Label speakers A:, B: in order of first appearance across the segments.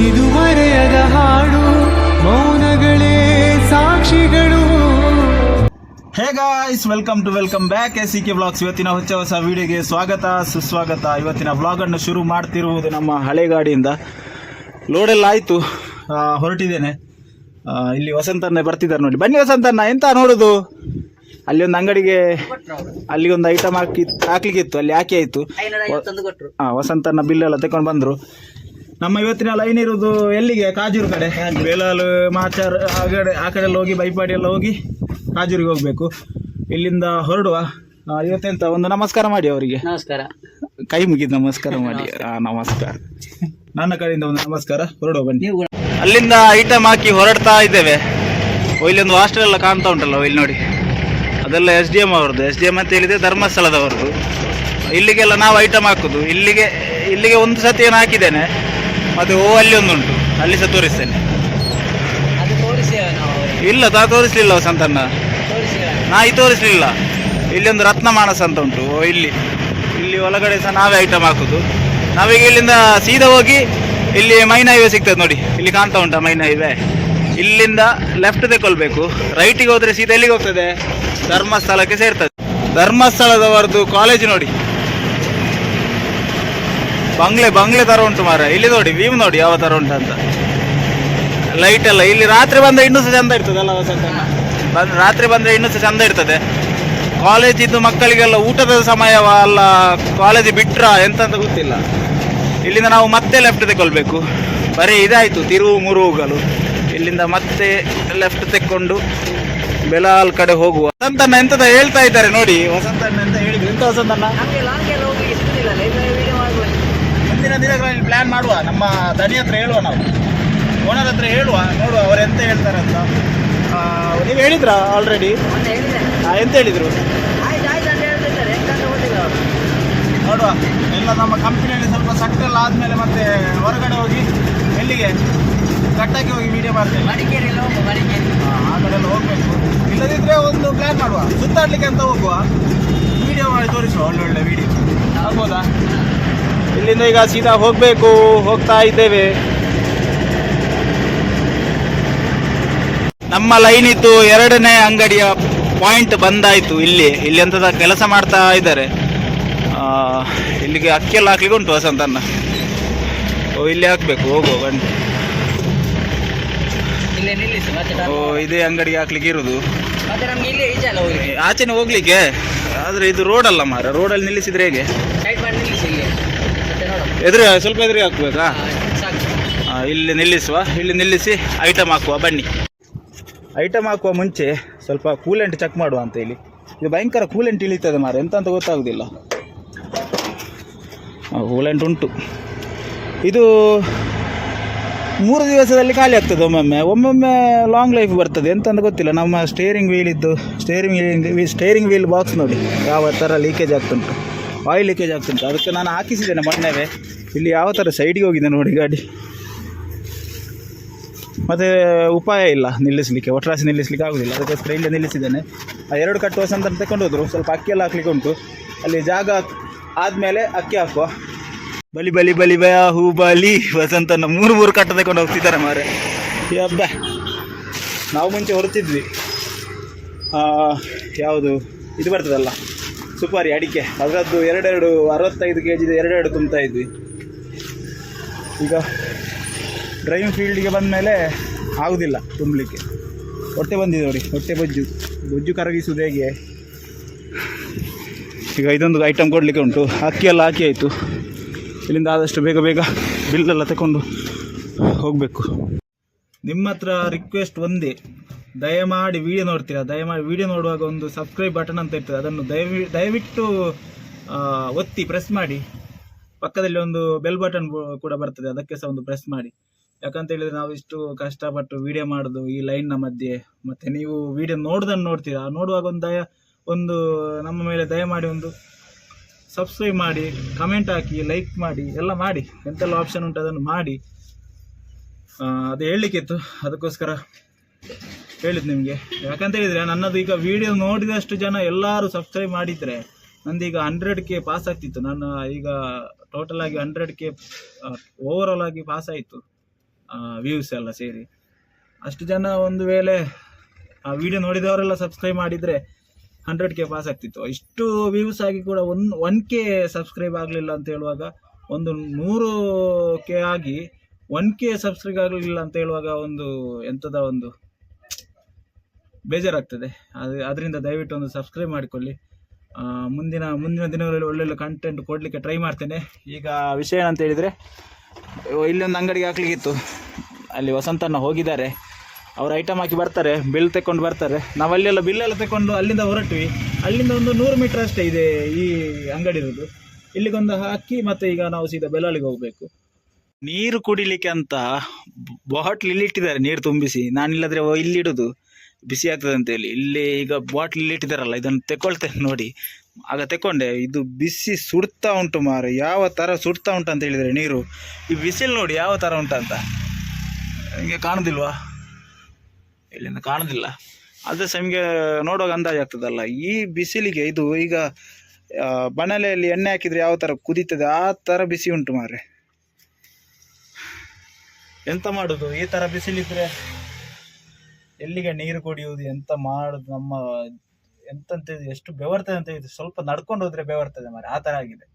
A: ಇದು ಮರೆಯದ ಹಾಡು, ಮೌನಗಳೇ ಸಾಕ್ಷಿಗಳು.
B: Hey guys, welcome back SCK vlogs. ಇವತ್ತಿನ ಹೊಸ ವಿಡಿಯೋಗೆ ಸ್ವಾಗತ ಸುಸ್ವಾಗತ. ಇವತ್ತಿನ ವ್ಲಾಗನ್ನು ಶುರು ಮಾಡ್ತಿರುವುದು ನಮ್ಮ ಹಳೆ ಗಾಡಿಯಿಂದ. ಲೋಡೆಲ್ಲ ಆಯಿತು, ಹೊರಟಿದ್ದೇನೆ. ಇಲ್ಲಿ ವಸಂತಣ್ಣ ಬರ್ತಿದ್ದಾರೆ ನೋಡಿ. ಬನ್ನಿ ವಸಂತಣ್ಣ, ಎಂತ ನೋಡೋದು? ಅಲ್ಲಿ ಒಂದು ಅಂಗಡಿಗೆ ಅಲ್ಲಿ ಒಂದು ಐಟಮ್ ಹಾಕ್ಲಿಕ್ಕಿತ್ತು, ಅಲ್ಲಿ ಹಾಕಿ ಆಯಿತು. ವಸಂತಣ್ಣ ಬಿಲ್ಲೆಲ್ಲ ತಗೊಂಡು ಬಂದರು. ನಮ್ಮ ಇವತ್ತಿನ ಲೈನ್ ಇರೋದು ಎಲ್ಲಿಗೆ? ಕಾಜೂರು ಕಡೆ, ಬೇಲಾಲು ಮಾಚಾರ್ ಆ ಕಡೆ ಎಲ್ಲ ಹೋಗಿ ಬೈಪಾಡಿ ಎಲ್ಲ ಹೋಗಿ ಕಾಜೂರಿಗೆ ಹೋಗಬೇಕು. ಇಲ್ಲಿಂದ ಹೊರಡುವ. ಇವತ್ತೆಂತ ಒಂದು ನಮಸ್ಕಾರ ಮಾಡಿ ಅವರಿಗೆ.
C: ನಮಸ್ಕಾರ.
B: ಕೈ ಮುಗಿದು ನಮಸ್ಕಾರ ಮಾಡಿ. ನಮಸ್ಕಾರ. ನನ್ನ ಕಡೆಯಿಂದ ಒಂದು ನಮಸ್ಕಾರ. ಹೊರಡುವ ಬನ್ನಿ. ಅಲ್ಲಿಂದ ಐಟಮ್ ಹಾಕಿ ಹೊರಡ್ತಾ ಇದ್ದೇವೆ. ಇಲ್ಲಿ ಒಂದು ಹಾಸ್ಟೆಲ್ ಎಲ್ಲ ಕಾಣ್ತಾ ಉಂಟಲ್ಲ, ಇಲ್ಲಿ ನೋಡಿ, ಅದೆಲ್ಲ SDM ಅವ್ರದ್ದು. SDM ಅಂತ ಹೇಳಿದ್ರೆ ಧರ್ಮಸ್ಥಳದವ್ರದ್ದು. ಇಲ್ಲಿಗೆಲ್ಲ ನಾವು ಐಟಮ್ ಹಾಕೋದು. ಇಲ್ಲಿಗೆ ಒಂದು ಸತಿ ಏನು ಹಾಕಿದ್ದೇನೆ, ಮತ್ತೆ ಅಲ್ಲಿ ಒಂದುಂಟು, ಅಲ್ಲಿ ಸಹ ತೋರಿಸ್ತೇನೆ. ಇಲ್ಲ, ತೋರಿಸ್ಲಿಲ್ಲ ವಸಂತಣ್ಣ, ತೋರಿಸ್ಲಿಲ್ಲ. ಇಲ್ಲಿ ಒಂದು ರತ್ನ ಮಾನಸ ಅಂತ ಉಂಟು. ಇಲ್ಲಿ ಒಳಗಡೆ ಸಹ ನಾವೇ ಐಟಮ್ ಹಾಕೋದು. ನಾವೀಗ ಇಲ್ಲಿಂದ ಸೀದಾ ಹೋಗಿ ಇಲ್ಲಿ ಮೈನ್ ಹೈವೇ ಸಿಗ್ತದೆ ನೋಡಿ, ಇಲ್ಲಿ ಕಾಣ್ತಾ ಉಂಟಾ ಮೈನ್ ಹೈವೇ. ಇಲ್ಲಿಂದ ಲೆಫ್ಟ್ ತಗೊಳ್ಬೇಕು. ರೈಟಿಗೆ ಹೋದ್ರೆ ಸೀದಾ ಎಲ್ಲಿಗೆ ಹೋಗ್ತದೆ? ಧರ್ಮಸ್ಥಳಕ್ಕೆ ಸೇರ್ತದೆ. ಧರ್ಮಸ್ಥಳದವರದ್ದು ಕಾಲೇಜ್ ನೋಡಿ, ಬಂಗ್ಲೆ ತರ ಉಂಟು ಮಾರ. ಇಲ್ಲಿ ನೋಡಿ ವ್ಯೂ ನೋಡಿ ಯಾವ ತರ ಉಂಟಂತ. ಲೈಟ್ ಎಲ್ಲ ಇಲ್ಲಿ ರಾತ್ರಿ ಬಂದ್ರೆ ಇನ್ನೂ ಸಹ ಚಂದ ಇರ್ತದೆ ಅಲ್ಲ ವಸಂತಣ್ಣ? ರಾತ್ರಿ ಬಂದ್ರೆ ಇನ್ನೂ ಸಹ ಚಂದ ಇರ್ತದೆ. ಕಾಲೇಜ್ ಇದ್ದು ಮಕ್ಕಳಿಗೆಲ್ಲ ಊಟದ ಸಮಯವ ಅಲ್ಲ, ಕಾಲೇಜ್ ಬಿಟ್ರ ಎಂತ ಗೊತ್ತಿಲ್ಲ. ಇಲ್ಲಿಂದ ನಾವು ಮತ್ತೆ ಲೆಫ್ಟ್ ತಗೊಳ್ಬೇಕು. ಬರೀ ಇದಾಯ್ತು ತಿರುವು ಮುರುವುಗಳು. ಇಲ್ಲಿಂದ ಮತ್ತೆ ಲೆಫ್ಟ್ ತೆಕ್ಕೊಂಡು ಬೆಲಾಲ್ ಕಡೆ ಹೋಗುವ. ವಸಂತಣ್ಣ ಎಂತದ ಹೇಳ್ತಾ ಇದ್ದಾರೆ ನೋಡಿ. ವಸಂತಣ್ಣ ಅಂತ ಹೇಳಿದ್ರು. ಎಂತ ವಸಂತಣ್ಣ? ಮುಂದಿನ ದಿನಗಳಲ್ಲಿ ಪ್ಲಾನ್ ಮಾಡುವ. ನಮ್ಮ ದನಿ ಹತ್ರ ಹೇಳುವ, ನಾವು ಓನರ್ ಹತ್ರ ಹೇಳುವ, ನೋಡುವ ಅವ್ರು ಎಂತ ಹೇಳ್ತಾರಂತ. ನೀವು ಹೇಳಿದ್ರಾ ಆಲ್ರೆಡಿ? ಎಂತ ಹೇಳಿದ್ರು ನೋಡುವ. ಎಲ್ಲ ನಮ್ಮ ಕಂಪನಿಯಲ್ಲಿ ಸ್ವಲ್ಪ ಸಟ್ಟೆಲ್ಲ ಆದಮೇಲೆ ಮತ್ತೆ ಹೊರಗಡೆ ಹೋಗಿ ಎಲ್ಲಿಗೆ ಕಟ್ಟಕ್ಕೆ ಹೋಗಿ ವಿಡಿಯೋ ಮಾಡ್ತೇವೆ. ಮಡಿಕೇರಿ ಆ ಕಡೆ ಎಲ್ಲ ಹೋಗ್ಬೇಕು. ಇಲ್ಲದಿದ್ರೆ ಒಂದು ಪ್ಲಾನ್ ಮಾಡುವ, ಸುತ್ತಾಡ್ಲಿಕ್ಕೆ ಅಂತ ಹೋಗುವ, ವಿಡಿಯೋ ಮಾಡಿ ತೋರಿಸುವ. ಒಳ್ಳೊಳ್ಳೆ ವಿಡಿಯೋ ಆಗ್ಬೋದಾ? ಇಲ್ಲಿಂದ ಈಗ ಸೀದಾ ಹೋಗ್ಬೇಕು. ಹೋಗ್ತಾ ಇದ್ದೇವೆ. ನಮ್ಮ ಲೈನ್ ಇತ್ತು. 2ನೇ ಅಂಗಡಿಯ ಪಾಯಿಂಟ್ ಬಂದಾಯ್ತು. ಇಲ್ಲಿ ಎಂತದ ಕೆಲಸ ಮಾಡ್ತಾ ಇದ್ದಾರೆ. ಇಲ್ಲಿಗೆ ಅಕ್ಕಿಯೆಲ್ಲ ಹಾಕ್ಲಿಕ್ಕೆ ಉಂಟು ವಸಂತಣ್ಣ. ಇಲ್ಲಿ ಹಾಕ್ಬೇಕು. ಹೋಗುವ ಬನ್ನಿ. ಇದೇ ಅಂಗಡಿಗೆ ಹಾಕ್ಲಿಕ್ಕೆ ಇರುದು. ಆಚೆನೆ ಹೋಗ್ಲಿಕ್ಕೆ, ಆದ್ರೆ ಇದು ರೋಡ್ ಅಲ್ಲ ಮಾರ. ರೋಡಲ್ಲಿ ನಿಲ್ಲಿಸಿದ್ರೆ ಹೇಗೆ? ಸ್ವಲ್ಪ ಎದುರಿಗೆ ಹಾಕ್ಬೇಕಾ? ಇಲ್ಲಿ ನಿಲ್ಲಿಸುವ. ಇಲ್ಲಿ ನಿಲ್ಲಿಸಿ ಐಟಮ್ ಹಾಕುವ ಬನ್ನಿ. ಐಟಮ್ ಹಾಕುವ ಮುಂಚೆ ಸ್ವಲ್ಪ ಕೂಲೆಂಟ್ ಚೆಕ್ ಮಾಡುವ ಅಂತ. ಇಲ್ಲಿ ಇದು ಭಯಂಕರ ಕೂಲೆಂಟ್ ಇಳಿತದೆ ಮಾರ, ಎಂತ ಅಂತ ಗೊತ್ತಾಗುದಿಲ್ಲ. ಕೂಲೆಂಟ್ ಉಂಟು. ಇದು 3 ದಿವಸದಲ್ಲಿ ಖಾಲಿ ಆಗ್ತದೆ. ಒಮ್ಮೊಮ್ಮೆ ಲಾಂಗ್ ಲೈಫ್ ಬರ್ತದೆ. ಎಂತ ಅಂತ ಗೊತ್ತಿಲ್ಲ. ನಮ್ಮ ಸ್ಟೇರಿಂಗ್ ವೀಲ್ ಬಾಕ್ಸ್ ನೋಡಿ ಯಾವ ಥರ ಲೀಕೇಜ್ ಆಗ್ತುಂಟು, ಆಯಿಲ್ ಲೀಕೇಜ್ ಆಗ್ತುಂಟು. ಅದಕ್ಕೆ ನಾನು ಹಾಕಿಸಿದ್ದೇನೆ ಮೊನ್ನೆವೇ. ಇಲ್ಲಿ ಯಾವ ಥರ ಸೈಡಿಗೆ ಹೋಗಿದೆ ನೋಡಿ ಗಾಡಿ. ಮತ್ತು ಉಪಾಯ ಇಲ್ಲ ನಿಲ್ಲಿಸಲಿಕ್ಕೆ, ಒಟ್ರಾಸಿ ನಿಲ್ಲಿಸಲಿಕ್ಕೆ ಆಗೋದಿಲ್ಲ. ಅದಕ್ಕೋಸ್ಕರ ಇಲ್ಲೇ ನಿಲ್ಲಿಸಿದ್ದೇನೆ. ಆ 2 ಕಟ್ಟು ವಸಂತ ತಗೊಂಡು ಹೋದರು. ಸ್ವಲ್ಪ ಅಕ್ಕಿ ಎಲ್ಲ ಹಾಕ್ಲಿಕ್ಕೆ ಉಂಟು. ಅಲ್ಲಿ ಜಾಗ ಆದಮೇಲೆ ಅಕ್ಕಿ ಹಾಕುವ. ಬಲಿ ಹೂ ಬಲಿ ವಸಂತನ 3 ಕಟ್ಟು ತಗೊಂಡು ಹೋಗ್ತಿದ್ದಾರೆ ಮಾರೆ. ಹಬ್ಬ ನಾವು ಮುಂಚೆ ಹೊರತಿದ್ವಿ. ಯಾವುದು ಇದು ಬರ್ತದಲ್ಲ ಸುಪಾರಿ, ಅಡಿಕೆ, ಅದರದ್ದು 65 kg 2 ತುಂಬ್ತಾ ಇದ್ವಿ. ಈಗ ಡ್ರೈವಿಂಗ್ ಫೀಲ್ಡಿಗೆ ಬಂದ ಮೇಲೆ ಆಗೋದಿಲ್ಲ ತುಂಬಲಿಕ್ಕೆ. ಹೊಟ್ಟೆ ಬಂದಿದೆ ನೋಡಿ, ಹೊಟ್ಟೆ ಬೊಜ್ಜು ಕರಗಿಸುವುದು ಹೇಗೆ. ಈಗ ಇದೊಂದು ಐಟಮ್ ಕೊಡಲಿಕ್ಕೆ ಉಂಟು. ಅಕ್ಕಿ ಎಲ್ಲ ಹಾಕಿ ಆಯಿತು. ಇಲ್ಲಿಂದ ಆದಷ್ಟು ಬೇಗ ಬಿಲ್ಲೆಲ್ಲ ತಗೊಂಡು ಹೋಗಬೇಕು. ನಿಮ್ಮ ಹತ್ರ ರಿಕ್ವೆಸ್ಟ್ ಒಂದೇ, ದಯಮಾಡಿ ವಿಡಿಯೋ ನೋಡ್ತೀರಾ, ದಯಮಾಡಿ ವಿಡಿಯೋ ನೋಡುವಾಗ ಒಂದು ಸಬ್ಸ್ಕ್ರೈಬ್ ಬಟನ್ ಅಂತ ಇರ್ತದೆ, ಅದನ್ನು ದಯವಿಟ್ಟು ಒತ್ತಿ ಪ್ರೆಸ್ ಮಾಡಿ. ಪಕ್ಕದಲ್ಲಿ ಒಂದು ಬೆಲ್ ಬಟನ್ ಕೂಡ ಬರ್ತದೆ, ಅದಕ್ಕೆ ಸಹ ಒಂದು ಪ್ರೆಸ್ ಮಾಡಿ. ಯಾಕಂತ ಹೇಳಿದರೆ ನಾವು ಇಷ್ಟು ಕಷ್ಟಪಟ್ಟು ವಿಡಿಯೋ ಮಾಡೋದು ಈ ಲೈನ್ನ ಮಧ್ಯೆ. ಮತ್ತು ನೀವು ವಿಡಿಯೋ ನೋಡ್ತೀರಾ, ನೋಡುವಾಗ ಒಂದು ನಮ್ಮ ಮೇಲೆ ದಯಮಾಡಿ ಒಂದು ಸಬ್ಸ್ಕ್ರೈಬ್ ಮಾಡಿ, ಕಮೆಂಟ್ ಹಾಕಿ, ಲೈಕ್ ಮಾಡಿ, ಎಲ್ಲ ಮಾಡಿ. ಎಂತೆಲ್ಲ ಆಪ್ಷನ್ ಉಂಟು ಅದನ್ನು ಮಾಡಿ. ಅದು ಹೇಳಲಿಕ್ಕಿತ್ತು, ಅದಕ್ಕೋಸ್ಕರ ಹೇಳಿದ್ದು ನಿಮಗೆ. ಯಾಕಂತ ಹೇಳಿದರೆ ನನ್ನದು ಈಗ ವಿಡಿಯೋ ನೋಡಿದಷ್ಟು ಜನ ಎಲ್ಲರೂ ಸಬ್ಸ್ಕ್ರೈಬ್ ಮಾಡಿದರೆ ನಂದೀಗ 100K ಪಾಸ್ ಆಗ್ತಿತ್ತು. ನಾನು ಈಗ ಟೋಟಲ್ ಆಗಿ 100K ಓವರಾಲ್ ಆಗಿ ಪಾಸ್ ಆಯಿತು. ವ್ಯೂಸ್ ಎಲ್ಲ ಸೇರಿ. ಅಷ್ಟು ಜನ ಒಂದು ವೇಳೆ ಆ ವಿಡಿಯೋ ನೋಡಿದವರೆಲ್ಲ ಸಬ್ಸ್ಕ್ರೈಬ್ ಮಾಡಿದರೆ 100K ಪಾಸ್ ಆಗ್ತಿತ್ತು. ಇಷ್ಟು ವ್ಯೂಸ್ ಆಗಿ ಕೂಡ 1K ಸಬ್ಸ್ಕ್ರೈಬ್ ಆಗಲಿಲ್ಲ ಅಂತ ಹೇಳುವಾಗ, ಒಂದು 100K ಆಗಿ 1K ಸಬ್ಸ್ಕ್ರೈಬ್ ಆಗಲಿಲ್ಲ ಅಂತ ಹೇಳುವಾಗ ಒಂದು ಎಂಥದ ಒಂದು ಬೇಜಾರಾಗ್ತದೆ. ಅದರಿಂದ ದಯವಿಟ್ಟು ಒಂದು ಸಬ್ಸ್ಕ್ರೈಬ್ ಮಾಡಿಕೊಳ್ಳಿ. ಮುಂದಿನ ದಿನಗಳಲ್ಲಿ ಒಳ್ಳೊಳ್ಳೆ ಕಂಟೆಂಟ್ ಕೊಡಲಿಕ್ಕೆ ಟ್ರೈ ಮಾಡ್ತೇನೆ. ಈಗ ವಿಷಯ ಏನಂತ ಹೇಳಿದರೆ, ಇಲ್ಲೊಂದು ಅಂಗಡಿಗೆ ಹಾಕ್ಲಿಕ್ಕಿತ್ತು, ಅಲ್ಲಿ ವಸಂತಣ್ಣ ಹೋಗಿದ್ದಾರೆ. ಅವ್ರು ಐಟಮ್ ಹಾಕಿ ಬರ್ತಾರೆ, ಬಿಲ್ ತೆಕ್ಕೊಂಡು ಬರ್ತಾರೆ. ನಾವು ಅಲ್ಲೆಲ್ಲ ಬಿಲ್ಲೆಲ್ಲ ತೆಕ್ಕೊಂಡು ಅಲ್ಲಿಂದ ಹೊರಟ್ವಿ. ಅಲ್ಲಿಂದ ಒಂದು 100 ಮೀಟರ್ ಅಷ್ಟೇ ಇದೆ ಈ ಅಂಗಡಿ ಇರೋದು. ಇಲ್ಲಿಗೊಂದು ಹಾಕಿ ಮತ್ತೆ ಈಗ ನಾವು ಸೀದಾ ಬೆಲಾಳಿಗೆ ಹೋಗಬೇಕು. ನೀರು ಕುಡಿಲಿಕ್ಕೆ ಅಂತ ಬಾಟ್ಲ್ ಇಲ್ಲಿಟ್ಟಿದ್ದಾರೆ, ನೀರು ತುಂಬಿಸಿ. ನಾನಿಲ್ಲದ್ರೆ ಇಲ್ಲಿಡೋದು ಬಿಸಿ ಆಗ್ತದೆ ಅಂತೇಳಿ ಇಲ್ಲಿ ಈಗ ಬಾಟ್ಲ್ ಇಲ್ಲಿಟ್ಟಿದ್ದಾರಲ್ಲ, ಇದನ್ನು ತೆಕ್ಕೊಳ್ತೇನೆ ನೋಡಿ. ಆಗ ತೆಕ್ಕೊಂಡೆ, ಇದು ಬಿಸಿ ಸುಡ್ತಾ ಉಂಟು ಮಾರೆ, ಯಾವ ಥರ ಸುಡ್ತಾ ಉಂಟು ಅಂತ ಹೇಳಿದರೆ ನೀರು. ಈ ಬಿಸಿಲು ನೋಡಿ ಯಾವ ಥರ ಉಂಟಂತ, ನಿಮಗೆ ಕಾಣೋದಿಲ್ವಾ? ಇಲ್ಲಿಂದ ಕಾಣೋದಿಲ್ಲ, ಆದರೆ ಸಹ ನಿಮಗೆ ನೋಡುವಾಗ ಅಂದಾಜು ಆಗ್ತದಲ್ಲ. ಈ ಬಿಸಿಲಿಗೆ ಇದು ಈಗ ಬಣಲೆಯಲ್ಲಿ ಎಣ್ಣೆ ಹಾಕಿದರೆ ಯಾವ ಥರ ಕುದೀತದೆ ಆ ಥರ ಬಿಸಿ ಉಂಟು ಮಾರೆ. ಎಂತ ಮಾಡೋದು, ಈ ಥರ ಬಿಸಿಲಿದ್ರೆ ಎಲ್ಲಿಗೆ ನೀರು ಕುಡಿಯುವುದು, ಎಂತ ಮಾಡೋದು? ನಮ್ಮ ಎಂತಂತ ಎಷ್ಟು ಬೆವರ್ತದೆ ಅಂತ ಹೇಳಿದ್ರೆ, ಸ್ವಲ್ಪ ನಡ್ಕೊಂಡು ಹೋದ್ರೆ ಬೆವರ್ತದೆ ಮಾರೆ, ಆ ಥರ ಆಗಿದೆ.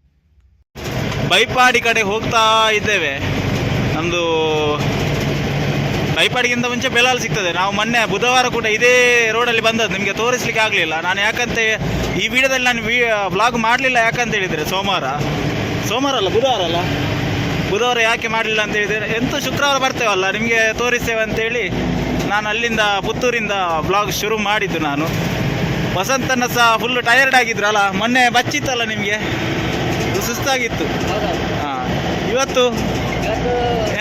B: ಬೈಪಾಡಿ ಕಡೆ ಹೋಗ್ತಾ ಇದ್ದೇವೆ. ನಮ್ಮದು ಬೈಪಾಡಿಗಿಂತ ಮುಂಚೆ ಬೆಲಾಲ್ ಸಿಗ್ತದೆ. ನಾವು ಮೊನ್ನೆ ಬುಧವಾರ ಕೂಡ ಇದೇ ರೋಡಲ್ಲಿ ಬಂದದ್ದು, ನಿಮಗೆ ತೋರಿಸ್ಲಿಕ್ಕೆ ಆಗಲಿಲ್ಲ. ನಾನು ಯಾಕಂತ ಈ ವಿಡಿಯೋದಲ್ಲಿ ನಾನು ವ್ಲಾಗ್ ಮಾಡಲಿಲ್ಲ ಯಾಕಂತ ಹೇಳಿದರೆ, ಸೋಮವಾರ ಅಲ್ಲ ಬುಧವಾರ ಯಾಕೆ ಮಾಡಲಿಲ್ಲ ಅಂತ ಹೇಳಿದರೆ, ಎಂತೂ ಶುಕ್ರವಾರ ಬರ್ತೇವಲ್ಲ ನಿಮಗೆ ತೋರಿಸ್ತೇವೆ ಅಂತೇಳಿ ನಾನು ಅಲ್ಲಿಂದ ಪುತ್ತೂರಿಂದ ಬ್ಲಾಗ್ ಶುರು ಮಾಡಿದ್ದು. ನಾನು ವಸಂತನ ಸಹ ಫುಲ್ಲು ಟಯರ್ಡ್ ಆಗಿದ್ರಲ್ಲ, ಮೊನ್ನೆ ಬಚ್ಚಿತ್ತಲ್ಲ ನಿಮಗೆ, ಸುಸ್ತಾಗಿತ್ತು. ಇವತ್ತು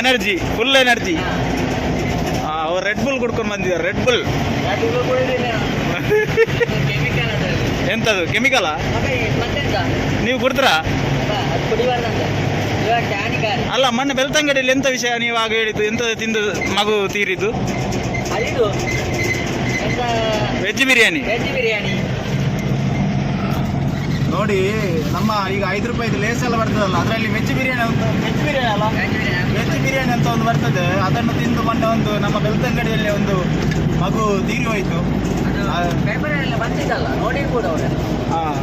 B: ಎನರ್ಜಿ, ಫುಲ್ ಎನರ್ಜಿ. ಅವ್ರು ರೆಡ್ ಬುಲ್ ಕುಡ್ಕೊಂಡು ಬಂದಿದ್ದಾರೆ. ರೆಡ್ ಬುಲ್ ಎಂಥದ್ದು ಕೆಮಿಕಲಾ? ನೀವು ಕುಡ್ತೀರಾ? ಅಲ್ಲ, ಮೊನ್ನೆ ಬೆಳ್ತಂಗಡಿಯಲ್ಲಿ ಎಂಥ ವಿಷಯ ನೀವು ಆಗ ಹೇಳಿದ್ದು? ಎಂತ ತಿಂದು ಮಗು ತೀರಿದ್ದು? ವೆಜ್ ಬಿರಿಯಾನಿ ನೋಡಿ. ನಮ್ಮ ಈಗ 5 ರೂಪಾಯಿದು ಲೇಸ್ ಎಲ್ಲ ಬರ್ತದಲ್ಲ, ಅದರಲ್ಲಿ ವೆಜ್ ಬಿರಿಯಾನಿ ಅಲ್ಲ, ವೆಜ್ ಬಿರಿಯಾನಿ ಅಂತ ಒಂದು ಬರ್ತದೆ. ಅದನ್ನು ತಿಂದು ಮೊನ್ನೆ ಒಂದು ನಮ್ಮ ಬೆಳ್ತಂಗಡಿಯಲ್ಲಿ ಒಂದು ಮಗು ತೀರಿ ಹೋಯಿತು.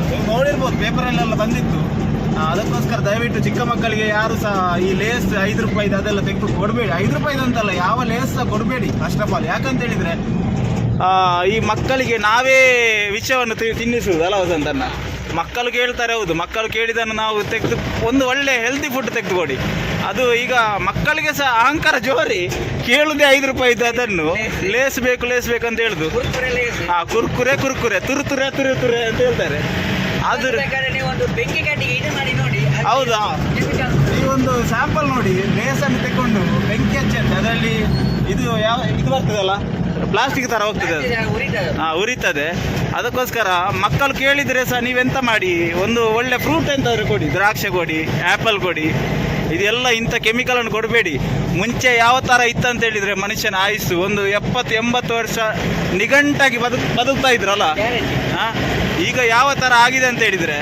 B: ನೀವು ನೋಡಿರ್ಬೋದು, ಪೇಪರಲ್ಲೆಲ್ಲ ಬಂದಿತ್ತು. ಅದಕ್ಕೋಸ್ಕರ ದಯವಿಟ್ಟು ಚಿಕ್ಕ ಮಕ್ಕಳಿಗೆ ಯಾರು ಸಹ ಈ ಲೇಸ್ 5 ರೂಪಾಯಿದು ಅದೆಲ್ಲ ತೆಗೆದು ಕೊಡಬೇಡಿ. 5 ರೂಪಾಯಿದು ಅಂತಲ್ಲ, ಯಾವ ಲೇಸ್ ಸಹ ಕೊಡಬೇಡಿ ಫಸ್ಟ್ ಆಫ್ ಆಲ್. ಯಾಕಂತ ಹೇಳಿದರೆ ಈ ಮಕ್ಕಳಿಗೆ ನಾವೇ ವಿಷಯವನ್ನು ತಿನ್ನಿಸುವುದಲ್ಲ ವಸಂತನ್ನ. ಮಕ್ಕಳು ಕೇಳ್ತಾರೆ, ಹೌದು, ಮಕ್ಕಳು ಕೇಳಿದನ್ನು ನಾವು ತೆಗೆದು ಒಂದು ಒಳ್ಳೆ ಹೆಲ್ದಿ ಫುಡ್ ತೆಗೆದುಕೊಡಿ. ಅದು ಈಗ ಮಕ್ಕಳಿಗೆ ಸಹ ಅಹಂಕಾರ ಜೋರಿ, ಕೇಳುದೇ 5 ರೂಪಾಯಿದು ಅದನ್ನು ಲೇಸ್ ಬೇಕು ಅಂತ ಹೇಳುದು. ಕುರ್ಕುರೆ ತುರುತುರೆ ಅಂತ ಹೇಳ್ತಾರೆ. ಅದು ಹೌದಾ? ಈ ಒಂದು ಸ್ಯಾಂಪಲ್ ನೋಡಿ, ಲೇಸನ್ನು ತೆಕೊಂಡು ಬೆಂಕಿ ಹಚ್ಚಂತೆ, ಅದರಲ್ಲಿ ಇದು ಬರ್ತದಲ್ಲ, ಪ್ಲಾಸ್ಟಿಕ್ ಥರ ಹೋಗ್ತದೆ, ಉರಿತದೆ. ಅದಕ್ಕೋಸ್ಕರ ಮಕ್ಕಳು ಕೇಳಿದರೆ ಸಹ ನೀವೆಂತ ಮಾಡಿ, ಒಂದು ಒಳ್ಳೆ ಫ್ರೂಟ್ ಎಂತಾದರೂ ಕೊಡಿ, ದ್ರಾಕ್ಷೆ ಕೊಡಿ, ಆ್ಯಪಲ್ ಕೊಡಿ. ಇದೆಲ್ಲ ಇಂಥ ಕೆಮಿಕಲನ್ನು ಕೊಡಬೇಡಿ. ಮುಂಚೆ ಯಾವ ಥರ ಇತ್ತಂತ ಹೇಳಿದರೆ ಮನುಷ್ಯನ ಆಯುಸ್ಸು ಒಂದು 70-80 ವರ್ಷ ನಿಘಂಟಾಗಿ ಬದುಕ್ತಾ ಇದ್ರಲ್ಲ. ಈಗ ಯಾವ ಥರ ಆಗಿದೆ ಅಂತ ಹೇಳಿದರೆ,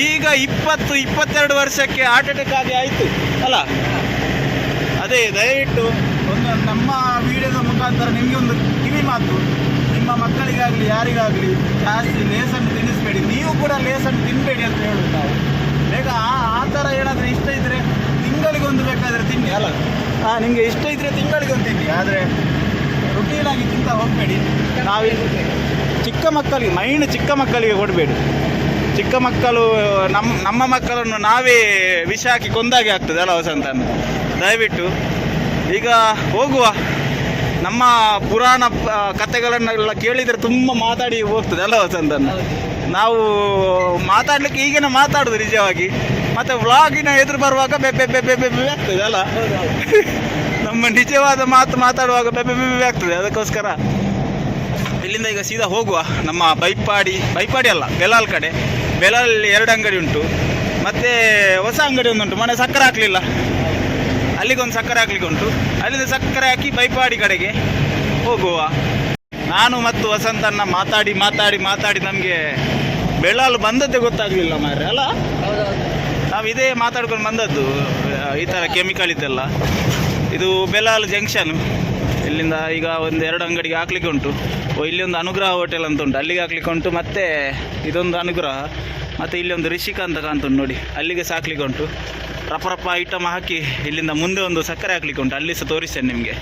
B: ಈಗ 20-22 ವರ್ಷಕ್ಕೆ ಹಾರ್ಟ್ ಅಟ್ಯಾಕ್ ಆಗಿ ಆಯಿತು ಅಲ್ಲ. ಅದೇ ದಯವಿಟ್ಟು ಒಂದು ನಮ್ಮ ವಿಡಿಯೋದ ಮುಖಾಂತರ ನಿಮಗೆ ಒಂದು ಕಿವಿ ಮಾತು, ನಿಮ್ಮ ಮಕ್ಕಳಿಗಾಗಲಿ ಯಾರಿಗಾಗಲಿ ಜಾಸ್ತಿ ಲೇಸನ್ನು ತಿನ್ನಿಸಬೇಡಿ. ನೀವು ಕೂಡ ಲೇಸನ್ನು ತಿನ್ನಬೇಡಿ ಅಂತ ಹೇಳುದು ನಾವು. ಬೇಗ ಆ ಥರ ಏನಾದರೂ ಇಷ್ಟ ಇದ್ದರೆ ತಿಂಗಳಿಗೊಂದು ಬೇಕಾದರೆ ತಿನ್ನಿ ಅಲ್ಲ. ನಿಮಗೆ ಇಷ್ಟ ಇದ್ದರೆ ತಿಂಗಳಿಗೊಂದು ತಿನ್ನಿ, ಆದರೆ ರುಟೀನಾಗಿ ತಿಂತ ಹೋಗಬೇಡಿ. ನಾವು ಚಿಕ್ಕ ಮಕ್ಕಳಿಗೆ ಕೊಡಬೇಡಿ. ಚಿಕ್ಕ ಮಕ್ಕಳು ನಮ್ಮ ಮಕ್ಕಳನ್ನು ನಾವೇ ವಿಷ ಹಾಕಿ ಕೊಂದಾಗೆ ಆಗ್ತದೆ ಅಲ್ಲ ವಸಂತನ. ದಯವಿಟ್ಟು ಈಗ ಹೋಗುವ. ನಮ್ಮ ಪುರಾಣ ಕಥೆಗಳನ್ನೆಲ್ಲ ಕೇಳಿದರೆ ತುಂಬ ಮಾತಾಡಿ ಹೋಗ್ತದೆ ಅಲ್ಲ ವಸಂತನ. ನಾವು ಮಾತಾಡಲಿಕ್ಕೆ ಈಗೇನೆ ಮಾತಾಡೋದು ನಿಜವಾಗಿ, ಮತ್ತು ವ್ಲಾಗಿನ ಎದುರು ಬರುವಾಗ ಬೆಬ್ಬೆ ಆಗ್ತದೆ ಅಲ್ಲ. ನಮ್ಮ ನಿಜವಾದ ಮಾತಾಡುವಾಗ ಬೆಬ್ಬೆ ಆಗ್ತದೆ. ಅದಕ್ಕೋಸ್ಕರ ಇಲ್ಲಿಂದ ಈಗ ಸೀದಾ ಹೋಗುವ. ನಮ್ಮ ಬೈಪಾಡಿ ಅಲ್ಲ, ಬೆಲಾಲ್ ಕಡೆ. ಬೆಲಾಲ್ 2 ಅಂಗಡಿ ಉಂಟು, ಮತ್ತು ಹೊಸ ಅಂಗಡಿ ಒಂದುಂಟು. ಮನೆ ಸಕ್ಕರೆ ಹಾಕಲಿಲ್ಲ, ಅಲ್ಲಿಗೊಂದು ಸಕ್ಕರೆ ಹಾಕ್ಲಿಕ್ಕೆ ಉಂಟು. ಅಲ್ಲಿಂದ ಸಕ್ಕರೆ ಹಾಕಿ ಬೈಪಾಡಿ ಕಡೆಗೆ ಹೋಗುವ. ನಾನು ಮತ್ತು ವಸಂತನ್ನ ಮಾತಾಡಿ ನಮಗೆ ಬೆಲಾಲ್ ಬಂದದ್ದೇ ಗೊತ್ತಾಗಲಿಲ್ಲ ಮಾರ್ರೆ ಅಲ್ಲ. ನಾವು ಇದೇ ಮಾತಾಡ್ಕೊಂಡು ಬಂದದ್ದು, ಈ ಥರ ಕೆಮಿಕಲ್ ಇದೆಲ್ಲ. ಇದು ಬೆಲಾಲ್ ಜಂಕ್ಷನ್. ಇಲ್ಲಿಂದ ಈಗ ಒಂದು 2 ಅಂಗಡಿಗೆ ಹಾಕ್ಲಿಕ್ಕೆ ಉಂಟು. ಇಲ್ಲಿ ಒಂದು ಅನುಗ್ರಹ ಹೋಟೆಲ್ ಅಂತ ಉಂಟು, ಅಲ್ಲಿಗೆ ಹಾಕ್ಲಿಕ್ಕೆ ಉಂಟು. ಮತ್ತು ಇದೊಂದು ಅನುಗ್ರಹ, ಮತ್ತು ಇಲ್ಲಿ ಒಂದು ರಿಷಿಕಾ ಅಂತ ಕಾಣ್ತುಂಟು ನೋಡಿ, ಅಲ್ಲಿಗೆ ಸಾಕ್ಲಿಕ್ಕೆ ಉಂಟು. ರಪ್ಪ ಐಟಮ್ ಹಾಕಿ ಇಲ್ಲಿಂದ ಮುಂದೆ ಒಂದು ಸಕ್ಕರೆ ಹಾಕ್ಲಿಕ್ಕೆ ಉಂಟು, ಅಲ್ಲಿ ಸಹ ತೋರಿಸ್ತೇನೆ ನಿಮಗೆ.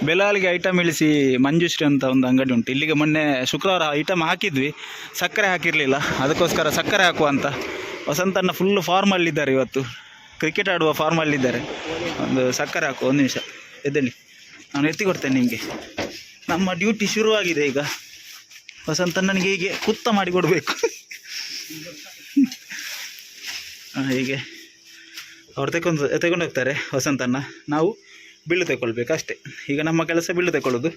B: ಬೆಲಾಲ್ಗೆ ಐಟಮ್ ಇಳಿಸಿ ಮಂಜುಶ್ರೀ ಅಂತ ಒಂದು ಅಂಗಡಿ ಉಂಟು. ಇಲ್ಲಿಗೆ ಮೊನ್ನೆ ಶುಕ್ರವಾರ ಐಟಮ್ ಹಾಕಿದ್ವಿ, ಸಕ್ಕರೆ ಹಾಕಿರಲಿಲ್ಲ, ಅದಕ್ಕೋಸ್ಕರ ಸಕ್ಕರೆ ಹಾಕುವ ಅಂತ. ವಸಂತಣ್ಣ ಫುಲ್ಲು ಫಾರ್ಮಲ್ಲಿದ್ದಾರೆ ಇವತ್ತು, ಕ್ರಿಕೆಟ್ ಆಡುವ ಫಾರ್ಮಲ್ಲಿದ್ದಾರೆ. ಒಂದು ಸಕ್ಕರೆ ಹಾಕುವ, 1 ನಿಮಿಷ ಎದ್ದೇಳಿ, ನಾನು ಎತ್ತಿ ಕೊಡ್ತೇನೆ ನಿಮಗೆ. ನಮ್ಮ ಡ್ಯೂಟಿ ಶುರುವಾಗಿದೆ ಈಗ. ವಸಂತಣ್ಣನಿಗೆ ಹೀಗೆ ಕುತ್ತ ಮಾಡಿ ಕೊಡಬೇಕು. ಹೀಗೆ ಅವ್ರು ತಗೊಂಡು ಹೋಗ್ತಾರೆ ವಸಂತಣ್ಣ, ನಾವು ಬಿಲ್ಲು ತಗೊಳ್ಬೇಕು ಅಷ್ಟೇ. ಈಗ ನಮ್ಮ ಕೆಲಸ ಬಿಲ್ಲು ತಗೊಳ್ಳೋದು.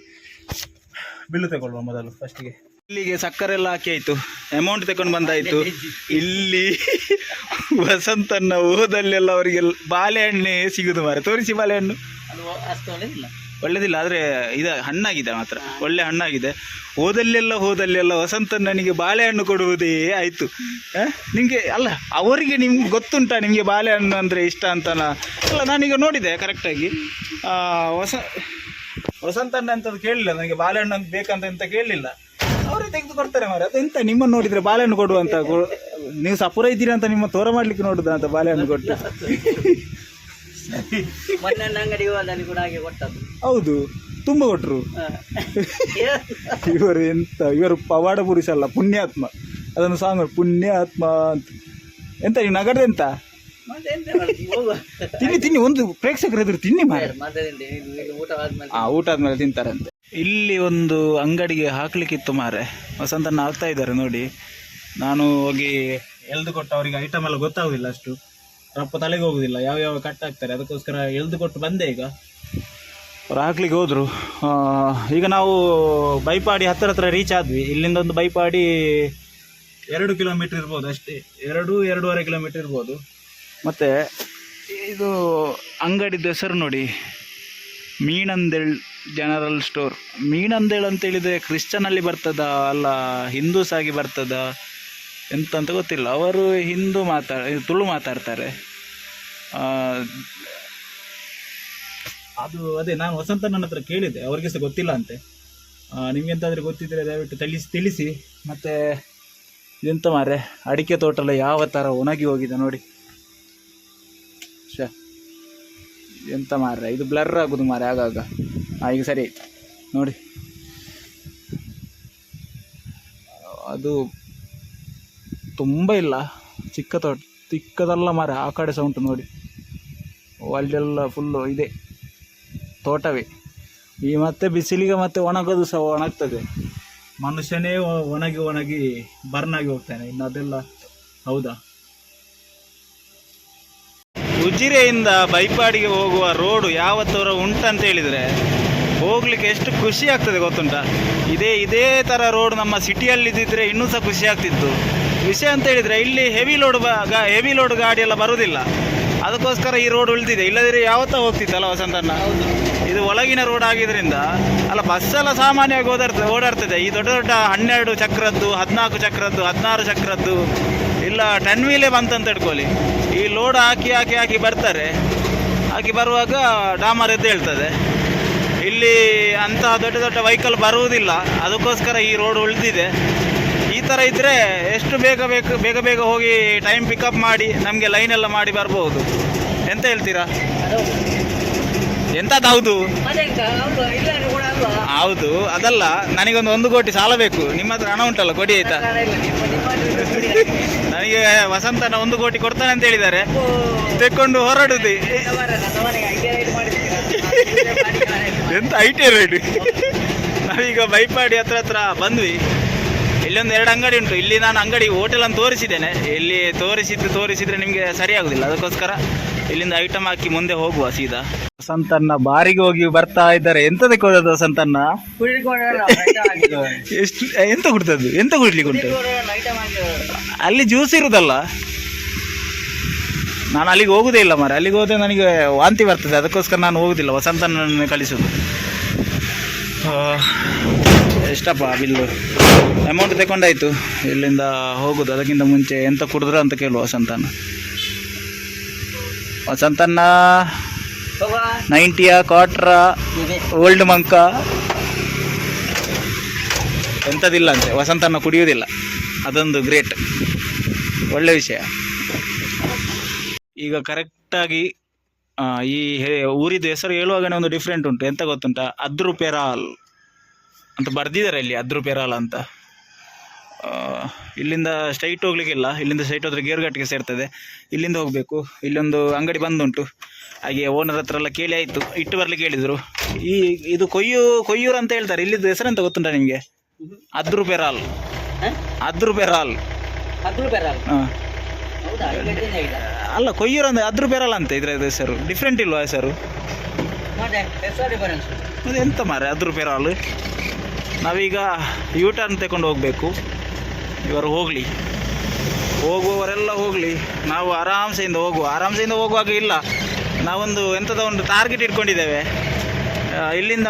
B: ಬಿಲ್ಲು ತಗೊಳ್ಳುವ ಮೊದಲು ಫಸ್ಟಿಗೆ. ಇಲ್ಲಿಗೆ ಸಕ್ಕರೆ ಎಲ್ಲ ಹಾಕಿ ಆಯಿತು, ಅಮೌಂಟ್ ತಗೊಂಡು ಬಂದಾಯಿತು. ಇಲ್ಲಿ ವಸಂತಣ್ಣ ಹೋದಲ್ಲೆಲ್ಲ ಅವರಿಗೆ ಬಾಳೆಹಣ್ಣೆ ಸಿಗುದು ಮಾರೆ. ತೋರಿಸಿ ಬಾಳೆಹಣ್ಣು. ಒಳ್ಳೆದಿಲ್ಲ, ಆದರೆ ಇದು ಹಣ್ಣಾಗಿದೆ, ಮಾತ್ರ ಒಳ್ಳೆ ಹಣ್ಣಾಗಿದೆ. ಹೋದಲ್ಲೆಲ್ಲ ವಸಂತಣ್ಣನಿಗೆ ಬಾಳೆಹಣ್ಣು ಕೊಡುವುದೇ ಆಯಿತು. ನಿಮಗೆ ಅಲ್ಲ, ಅವರಿಗೆ ನಿಮ್ಗೆ ಗೊತ್ತುಂಟಾ ನಿಮಗೆ ಬಾಳೆಹಣ್ಣು ಅಂದರೆ ಇಷ್ಟ ಅಂತನ? ಅಲ್ಲ, ನಾನೀಗ ನೋಡಿದೆ ಕರೆಕ್ಟಾಗಿ. ವಸಂತಣ್ಣ ಅಂತದ್ದು ಕೇಳಲಿಲ್ಲ ನನಗೆ, ಬಾಳೆಹಣ್ಣು ಅಂತ ಬೇಕಂತ ಕೇಳಲಿಲ್ಲ. ಅವರೇ ತೆಗೆದು ಕೊಡ್ತಾರೆ ಮಾರೆ. ಅದೆಂತ ನಿಮ್ಮನ್ನು ನೋಡಿದರೆ ಬಾಳೆಹಣ್ಣು ಕೊಡುವಂತ, ನೀವು ಸಪುರ ಇದ್ದೀರಾ ಅಂತ ನಿಮ್ಮ ತೋರ ಮಾಡಲಿಕ್ಕೆ ನೋಡುದ ಅಂತ ಬಾಳೆಹಣ್ಣು ಕೊಟ್ಟು. ಹೌದು, ತುಂಬ ಕೊಟ್ಟರು. ಇವರು ಪವಾಡ ಪುರುಷ ಅಲ್ಲ, ಪುಣ್ಯಾತ್ಮ. ಅದನ್ನು ಸಾಂಗ್ ಪುಣ್ಯಾತ್ಮ ಅಂತ. ಎಂತ ನೀವು ನಗರದ ಎಂತ ತಿನ್ನಿ ಒಂದು ಪ್ರೇಕ್ಷಕರು ಎದುರು ತಿನ್ನಿ ಮಾರೆ. ಊಟ ಆದ್ಮೇಲೆ ತಿಂತಾರಂತೆ. ಇಲ್ಲಿ ಒಂದು ಅಂಗಡಿಗೆ ಹಾಕ್ಲಿಕ್ಕಿತ್ತು ಮಾರೆ, ವಸಂತಣ್ಣ ಹಾಕ್ತಾ ಇದ್ದಾರೆ ನೋಡಿ. ನಾನು ಹೋಗಿ ಎಳ್ದು ಕೊಟ್ಟು ಅವರಿಗೆ ಐಟಮ್ ಎಲ್ಲ ಗೊತ್ತಾಗುದಿಲ್ಲ, ಅಷ್ಟು ರಪ್ಪ ತಲೆಗೆ ಹೋಗುದಿಲ್ಲ, ಯಾವ ಕಟ್ ಹಾಕ್ತಾರೆ, ಅದಕ್ಕೋಸ್ಕರ ಎಳ್ದು ಕೊಟ್ಟು ಬಂದೆ. ಈಗ ಅವ್ರು ಹಾಕ್ಲಿಕ್ಕೆ ಹೋದರು. ಈಗ ನಾವು ಬೈಪಾಡಿ ಹತ್ರ ರೀಚ್ ಆದ್ವಿ. ಇಲ್ಲಿಂದ ಒಂದು ಬೈಪಾಡಿ 2 ಕಿಲೋಮೀಟರ್ ಇರ್ಬೋದು ಅಷ್ಟೇ, 2-2.5 ಕಿಲೋಮೀಟರ್ ಇರ್ಬೋದು. ಮತ್ತು ಇದು ಅಂಗಡಿದ ಹೆಸರು ನೋಡಿ, ಮೀನಂದೇಳ್ ಜನರಲ್ ಸ್ಟೋರ್. ಮೀನಂದೇಳ್ ಅಂತೇಳಿದರೆ ಕ್ರಿಶ್ಚನಲ್ಲಿ ಬರ್ತದ ಅಲ್ಲ ಹಿಂದೂಸ್ ಆಗಿ ಬರ್ತದ ಎಂತ ಗೊತ್ತಿಲ್ಲ. ಅವರು ಹಿಂದೂ ತುಳು ಮಾತಾಡ್ತಾರೆ. ಅದು ಅದೇ ನಾನು ವಸಂತಣ್ಣನ ಹತ್ರ ಕೇಳಿದ್ದೆ, ಅವ್ರಿಗೆ ಸಹ ಗೊತ್ತಿಲ್ಲ ಅಂತೆ. ನಿಮ್ಗೆಂತಾದರೆ ಗೊತ್ತಿದ್ದರೆ ದಯವಿಟ್ಟು ತಿಳಿಸಿ. ಮತ್ತು ಇದೆಂತ ಮಾರೆ, ಅಡಿಕೆ ತೋಟ ಎಲ್ಲ ಯಾವ ಥರ ಒಣಗಿ ಹೋಗಿದೆ ನೋಡಿ. ಎಂತ ಮಾರ್ರೆ, ಇದು ಬ್ಲರ್ ಆಗೋದು ಮಾರೆ ಆಗಾಗ. ಈಗ ಸರಿ ಆಯ್ತು ನೋಡಿ. ಅದು ತುಂಬ ಇಲ್ಲ, ಚಿಕ್ಕದಲ್ಲ ಮಾರೆ. ಆ ಕಡೆ ಸಹ ಉಂಟು ನೋಡಿ, ಅಲ್ಲೆಲ್ಲ ಫುಲ್ಲು ಇದೆ ತೋಟವೇ. ಈ ಮತ್ತೆ ಬಿಸಿಲಿಗೆ ಮತ್ತೆ ಒಣಗೋದು ಸಹ ಒಣಗ್ತದೆ. ಮನುಷ್ಯನೇ ಒಣಗಿ ಬರ್ನಾಗಿ ಹೋಗ್ತಾನೆ, ಇನ್ನು ಅದೆಲ್ಲ ಹೌದಾ? ಉಜಿರೆಯಿಂದ ಬೈಪಾಡಿಗೆ ಹೋಗುವ ರೋಡು ಯಾವ ಥರ ಉಂಟಂತ ಹೇಳಿದರೆ ಹೋಗ್ಲಿಕ್ಕೆ ಎಷ್ಟು ಖುಷಿ ಆಗ್ತದೆ ಗೊತ್ತುಂಟಾ? ಇದೇ ಥರ ರೋಡ್ ನಮ್ಮ ಸಿಟಿಯಲ್ಲಿ ಇದ್ದಿದ್ರೆ ಇನ್ನೂ ಸಹ ಖುಷಿ ಆಗ್ತಿತ್ತು. ವಿಷಯ ಅಂತ ಹೇಳಿದರೆ ಇಲ್ಲಿ ಹೆವಿ ಲೋಡ್ ಗಾಡಿ ಎಲ್ಲ ಬರುವುದಿಲ್ಲ, ಅದಕ್ಕೋಸ್ಕರ ಈ ರೋಡ್ ಉಳಿದಿದೆ. ಇಲ್ಲದಿದ್ರೆ ಯಾವತ್ತೂ ಹೋಗ್ತಿತ್ತಲ್ಲ ವಸಂತಣ್ಣ. ಇದು ಒಳಗಿನ ರೋಡ್ ಆಗಿದ್ದರಿಂದ ಅಲ್ಲ, ಬಸ್ಸೆಲ್ಲ ಸಾಮಾನ್ಯವಾಗಿ ಓಡಾಡ್ತದೆ. ಈ ದೊಡ್ಡ 12 ಚಕ್ರದ್ದು, 14 ಚಕ್ರದ್ದು, 16 ಚಕ್ರದ್ದು, ಇಲ್ಲ 10 ವೀಲೇ ಬಂತಂತ ಇಟ್ಕೊಳ್ಳಿ. ಈ ಲೋಡ್ ಹಾಕಿ ಬರ್ತಾರೆ. ಹಾಕಿ ಬರುವಾಗ ಡಾಮರ್ ಎದ್ದು ಹೇಳ್ತದೆ. ಇಲ್ಲಿ ಅಂತಹ ದೊಡ್ಡ ವೆಹಿಕಲ್ ಬರುವುದಿಲ್ಲ, ಅದಕ್ಕೋಸ್ಕರ ಈ ರೋಡ್ ಉಳಿದಿದೆ. ಈ ಥರ ಇದ್ದರೆ ಎಷ್ಟು ಬೇಗ ಹೋಗಿ ಟೈಮ್ ಪಿಕಪ್ ಮಾಡಿ ನಮಗೆ ಲೈನೆಲ್ಲ ಮಾಡಿ ಬರ್ಬೋದು. ಎಂತ ಹೇಳ್ತೀರಾ? ಎಂಥದ್ದು? ಹೌದು, ಅದಲ್ಲ, ನನಗೊಂದು 1 ಕೋಟಿ ಸಾಲ ಬೇಕು. ನಿಮ್ಮ ಹತ್ರ ಹಣ ಉಂಟಲ್ಲ, ಕೊಡಿ ಆಯ್ತಾ? ನನಗೆ ವಸಂತನ 1 ಕೋಟಿ ಕೊಡ್ತಾನೆ ಅಂತ ಹೇಳಿದ್ದಾರೆ, ತೆಕ್ಕೊಂಡು ಹೊರಡುದು. ಎಂತ ಐಟಿ ರೈಡ್. ನಾವೀಗ ಬೈಪಾಡಿ ಹತ್ರ ಬಂದ್ವಿ. ಇಲ್ಲೊಂದು 2 ಅಂಗಡಿ ಉಂಟು. ಇಲ್ಲಿ ನಾನು ಹೋಟೆಲ್ ಅಂತ ತೋರಿಸಿದ್ದೇನೆ. ಇಲ್ಲಿ ತೋರಿಸಿದ್ರೆ ನಿಮಗೆ ಸರಿಯಾಗುದಿಲ್ಲ, ಅದಕ್ಕೋಸ್ಕರ ಇಲ್ಲಿಂದ ಐಟಮ್ ಹಾಕಿ ಮುಂದೆ ಹೋಗುವ ಸೀದಾ. ವಸಂತಣ್ಣ ಬಾರಿಗೆ ಹೋಗಿ ಬರ್ತಾ ಇದ್ದಾರೆ. ಎಂತದಕ್ಕೆ ಹೋದದ್ದು ವಸಂತಣ್ಣ? ಎಂತ ಕುಡ್ತದ್ದು? ಎಂತ ಕುಡ್ಲಿಕ್ಕೆ ಉಂಟು? ಅಲ್ಲಿ ಜ್ಯೂಸ್ ಇರುದಲ್ಲ. ನಾನು ಅಲ್ಲಿಗೆ ಹೋಗುದೇ ಇಲ್ಲ ಮಾರೆ. ಅಲ್ಲಿಗೆ ಹೋದ್ರೆ ನನಗೆ ವಾಂತಿ ಬರ್ತದೆ, ಅದಕ್ಕೋಸ್ಕರ ನಾನು ಹೋಗುದಿಲ್ಲ. ವಸಂತಣ್ಣನ ಕಳಿಸೋದು. ಎಷ್ಟಪ್ಪ ಬಿಲ್ಲು? ಅಮೌಂಟ್ ತಗೊಂಡಾಯ್ತು. ಇಲ್ಲಿಂದ ಹೋಗುದು. ಅದಕ್ಕಿಂತ ಮುಂಚೆ ಎಂತ ಕುಡಿದ್ರು ಅಂತ ಕೇಳುವ ವಸಂತಣ್ಣ. ವಸಂತಣ್ಣ 90 ಕ್ವಾರ್ಟ್ರ ಓಲ್ಡ್ ಮಂಕ ಎಂಥದಿಲ್ಲ ಅಂತೆ, ವಸಂತಣ್ಣ ಕುಡಿಯುವುದಿಲ್ಲ, ಅದೊಂದು ಗ್ರೇಟ್, ಒಳ್ಳೆ ವಿಷಯ. ಈಗ ಕರೆಕ್ಟಾಗಿ ಈ ಊರಿದ್ದು ಹೆಸರು ಹೇಳುವಾಗನೇ ಒಂದು ಡಿಫ್ರೆಂಟ್ ಉಂಟು, ಎಂತ ಗೊತ್ತುಂಟ, ಅದ್ರುಪೆರಾಲ್ ಅಂತ ಬರ್ದಿದ್ದಾರೆ ಇಲ್ಲಿ, ಅದ್ರುಪೆರಾಲ್ ಅಂತ. ಇಲ್ಲಿಂದ ಸ್ಟ್ರೈಟ್ ಹೋಗ್ಲಿಕ್ಕಿಲ್ಲ, ಇಲ್ಲಿಂದ ಸ್ಟ್ರೈಟ್ ಹೋದರೆ ಗೇರುಘಾಟಿಗೆ ಸೇರ್ತದೆ, ಇಲ್ಲಿಂದ ಹೋಗಬೇಕು. ಇಲ್ಲೊಂದು ಅಂಗಡಿ ಬಂದುಂಟು, ಹಾಗೆ ಓನರ್ ಹತ್ರ ಎಲ್ಲ ಕೇಳಿ ಆಯಿತು, ಇಟ್ಟು ಬರಲಿಕ್ಕೆ ಹೇಳಿದರು. ಇದು ಕೊಯ್ಯೂರು ಅಂತ ಹೇಳ್ತಾರೆ, ಇಲ್ಲಿದ್ದು ಹೆಸರು ಅಂತ ಗೊತ್ತುಂಟ ನಿಮಗೆ? ಅದ್ರುಪೆರಾಲ್. ಅದ್ರುಪೆರಾಲ್ ಹಾಂ ಅಲ್ಲ, ಕೊಯ್ಯೂರು ಅಂದರೆ ಅದ್ರುಪೆರಾಲ್ ಅಂತ ಇದ್ರೆ ಹೆಸರು ಡಿಫ್ರೆಂಟ್ ಇಲ್ವಾ ಹೆಸರು? ಅದು ಎಂತ ಮಾರೆ ಅದ್ರುಪೆರಾಲ್. ನಾವೀಗ ಯೂ ಟರ್ನ್ ತಗೊಂಡು ಹೋಗಬೇಕು. ಇವರು ಹೋಗಲಿ, ಹೋಗುವವರೆಲ್ಲ ಹೋಗಲಿ, ನಾವು ಆರಾಮ್ಸೆಯಿಂದ ಹೋಗುವಾಗ ಇಲ್ಲ, ನಾವೊಂದು ಎಂಥದ ಒಂದು ಟಾರ್ಗೆಟ್ ಇಟ್ಕೊಂಡಿದ್ದೇವೆ. ಇಲ್ಲಿಂದ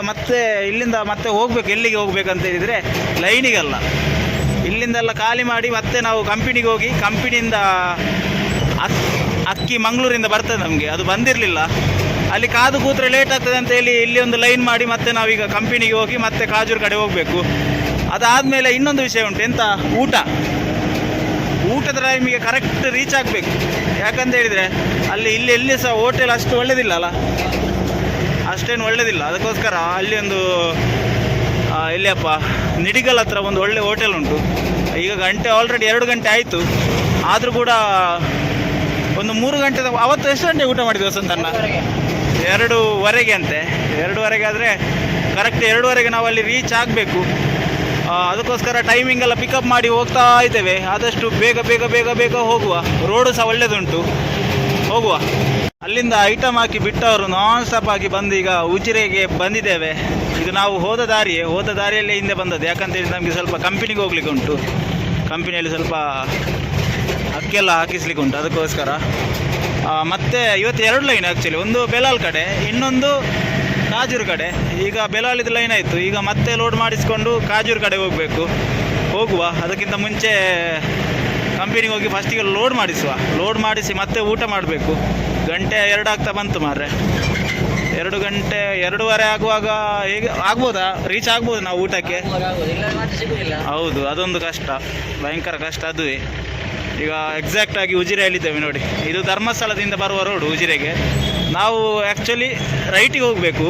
B: ಮತ್ತೆ ಹೋಗ್ಬೇಕು. ಎಲ್ಲಿಗೆ ಹೋಗ್ಬೇಕಂತ ಹೇಳಿದರೆ ಲೈನಿಗಲ್ಲ, ಇಲ್ಲಿಂದೆಲ್ಲ ಖಾಲಿ ಮಾಡಿ ಮತ್ತೆ ನಾವು ಕಂಪನಿಗೆ ಹೋಗಿ, ಕಂಪನಿಯಿಂದ ಅಕ್ಕಿ ಮಂಗಳೂರಿಂದ ಬರ್ತದೆ ನಮಗೆ, ಅದು ಬಂದಿರಲಿಲ್ಲ, ಅಲ್ಲಿ ಕಾದು ಕೂತ್ರೆ ಲೇಟ್ ಆಗ್ತದೆ ಅಂತ ಹೇಳಿ ಇಲ್ಲಿ ಒಂದು ಲೈನ್ ಮಾಡಿ ಮತ್ತೆ ನಾವೀಗ ಕಂಪನಿಗೆ ಹೋಗಿ ಮತ್ತೆ ಕಾಜೂರು ಕಡೆ ಹೋಗಬೇಕು. ಅದಾದಮೇಲೆ ಇನ್ನೊಂದು ವಿಷಯ ಉಂಟು, ಎಂತ, ಊಟದ ಟೈಮಿಗೆ ಕರೆಕ್ಟ್ ರೀಚ್ ಆಗಬೇಕು. ಯಾಕಂತ ಹೇಳಿದರೆ ಎಲ್ಲಿ ಸಹ ಹೋಟೆಲ್ ಅಷ್ಟು ಒಳ್ಳೆಯದಿಲ್ಲ ಅಲ್ಲ, ಅಷ್ಟೇನು ಒಳ್ಳೆಯದಿಲ್ಲ. ಅದಕ್ಕೋಸ್ಕರ ಅಲ್ಲಿ ಒಂದು ಎಲ್ಲಿಯಪ್ಪ ನಿಡಿಗಲ್ ಹತ್ರ ಒಂದು ಒಳ್ಳೆ ಹೋಟೆಲ್ ಉಂಟು. ಈಗ ಆಲ್ರೆಡಿ 2 ಗಂಟೆ ಆಯಿತು, ಆದರೂ ಕೂಡ ಒಂದು 3 ಗಂಟೆ. ಅವತ್ತು ಎಷ್ಟು ಗಂಟೆ ಊಟ ಮಾಡಿದ್ವಿ ವಸಂತಣ್ಣ? 2:15 ಅಂತೆ. 2:15 ಆದರೆ ಕರೆಕ್ಟ್ 2:15 ನಾವು ಅಲ್ಲಿ ರೀಚ್ ಆಗಬೇಕು. ಅದಕ್ಕೋಸ್ಕರ ಟೈಮಿಂಗೆಲ್ಲ ಪಿಕಪ್ ಮಾಡಿ ಹೋಗ್ತಾ ಇದ್ದೇವೆ. ಆದಷ್ಟು ಬೇಗ ಹೋಗುವ. ರೋಡು ಸಹ ಒಳ್ಳೆಯದುಂಟು, ಹೋಗುವ. ಅಲ್ಲಿಂದ ಐಟಮ್ ಹಾಕಿ ಬಿಟ್ಟವರು ನಾನ್ ಸ್ಟಾಪ್ ಆಗಿ ಬಂದು ಈಗ ಉಜಿರೆಗೆ ಬಂದಿದ್ದೇವೆ. ಇದು ನಾವು ಹೋದ ದಾರಿಯಲ್ಲೇ ಹಿಂದೆ ಬಂದದ್ದು. ಯಾಕಂತೇಳಿ ನಮಗೆ ಸ್ವಲ್ಪ ಕಂಪನಿಗೆ ಹೋಗ್ಲಿಕ್ಕೆ ಉಂಟು, ಕಂಪನಿಯಲ್ಲಿ ಸ್ವಲ್ಪ ಅಕ್ಕೆಲ್ಲ ಹಾಕಿಸ್ಲಿಕ್ಕೆ ಉಂಟು. ಅದಕ್ಕೋಸ್ಕರ ಮತ್ತೆ ಇವತ್ತು 2 ಲೈನ್ ಆ್ಯಕ್ಚುಲಿ, ಒಂದು ಬೆಲಾಲ್ ಕಡೆ, ಇನ್ನೊಂದು ಕಾಜೂರು ಕಡೆ. ಈಗ ಬೆಲಾಲಿದ್ದು ಲೈನ್ ಆಯಿತು, ಈಗ ಮತ್ತೆ ಲೋಡ್ ಮಾಡಿಸ್ಕೊಂಡು ಕಾಜೂರು ಕಡೆ ಹೋಗುವ. ಅದಕ್ಕಿಂತ ಮುಂಚೆ ಕಂಪನಿಗೆ ಹೋಗಿ ಫಸ್ಟಿಗೆ ಲೋಡ್ ಮಾಡಿಸಿ ಮತ್ತೆ ಊಟ ಮಾಡಬೇಕು. 1:02 ಆಗ್ತಾ ಬಂತು ಮಾರ್ರೆ. 2 ಗಂಟೆ 2:15 ಆಗುವಾಗ ಹೇಗೆ ಆಗ್ಬೋದಾ? ರೀಚ್ ಆಗ್ಬೋದು ನಾವು ಊಟಕ್ಕೆ? ಹೌದು, ಅದೊಂದು ಕಷ್ಟ, ಭಯಂಕರ ಕಷ್ಟ ಅದುವೇ. ಈಗ ಎಕ್ಸಾಕ್ಟಾಗಿ ಉಜಿರೆಯಲ್ಲಿದ್ದೇವೆ ನೋಡಿ. ಇದು ಧರ್ಮಸ್ಥಳದಿಂದ ಬರುವ ರೋಡು ಉಜಿರೆಗೆ. ನಾವು ಆ್ಯಕ್ಚುಲಿ ರೈಟಿಗೆ ಹೋಗಬೇಕು,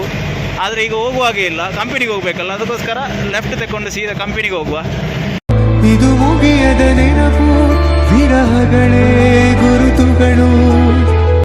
B: ಆದರೆ ಈಗ ಹೋಗುವಾಗೆ ಇಲ್ಲ, ಕಂಪನಿಗೆ ಹೋಗಬೇಕಲ್ಲ. ಅದಕ್ಕೋಸ್ಕರ ಲೆಫ್ಟ್ ತಗೊಂಡು ಸೀದಾ ಕಂಪನಿಗೆ ಹೋಗುವ.
A: ಇದು ಮುಗಿಯದ ನೆನಪು, ವಿರಹಗಳೇ ಗುರುತುಗಳು.